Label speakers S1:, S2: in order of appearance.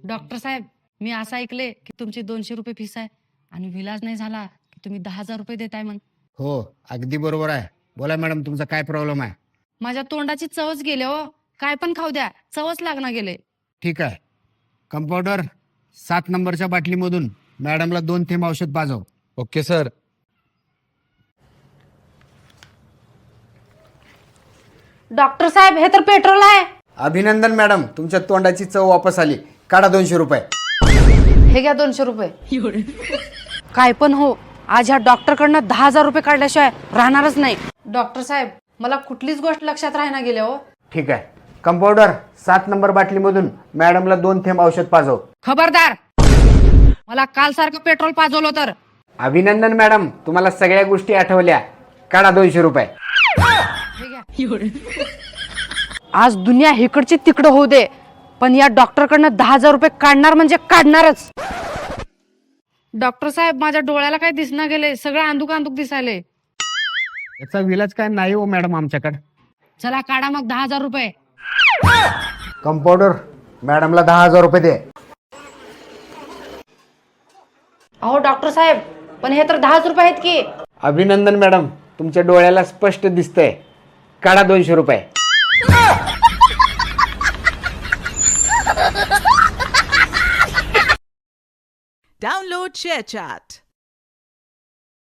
S1: Doctor साहेब, मी असं ऐकले की तुमची 200 रुपये फीस आहे आणि विलाज नाही झाला की तुम्ही 10,000 रुपये देताय मग.
S2: हो, अगदी बरोबर आहे. बोला मॅडम, तुमचा काय प्रॉब्लेम आहे?
S1: माझ्या तोंडाची चवच गेले हो. काय पण खाऊ द्या, चवच लागणार गेले.
S2: ठीक आहे. कंपाऊंडर, 7 नंबरच्या बाटलीमधून मॅडमला 2 थेंब औषध पाजव.
S3: Okay sir.
S1: डॉक्टर साहेब, हे तर पेट्रोल आहे.
S2: अभिनंदन मॅडम, तुमच्या तोंडाची चव वापस आली. काढा 200 रुपये.
S1: हे घ्या 200 रुपये. काय पण हो, आज ह्या डॉक्टरकडनं 10,000 रुपये काढल्याशिवाय राहणारच नाही. डॉक्टर साहेब, मला कुठलीच गोष्ट लक्षात राहणार गेले हो.
S2: ठीक आहे. कंपाऊंडर, 7 नंबर बाटलीमधून मॅडमला 2 थेंब औषध पाजव.
S1: खबरदार, मला काल सारखं पेट्रोल पाजवलं तर.
S2: अभिनंदन मॅडम, तुम्हाला सगळ्या गोष्टी आठवल्या. काढा 200 रुपये.
S1: आज दुनिया इकडची तिकडं होऊ दे, पण या डॉक्टरकडनं 10,000 रुपये काढणार म्हणजे काढणारच. डॉक्टर साहेब, माझ्या डोळ्याला काय दिसना गेले, सगळं अंधुक अंधुक दिसायले.
S2: याचा विलाज काय नाही हो मॅडम आमच्याकडे.
S1: चला काढा मग 10,000 रुपये.
S2: कंपाऊंडर, मॅडमला 10,000 रुपये दे.
S1: अहो डॉक्टर साहेब, पण हे तर 10 रुपये आहेत की.
S2: अभिनंदन मॅडम, तुमच्या डोळ्याला स्पष्ट दिसतंय. काढा 200 रुपये.
S4: Download ShareChat.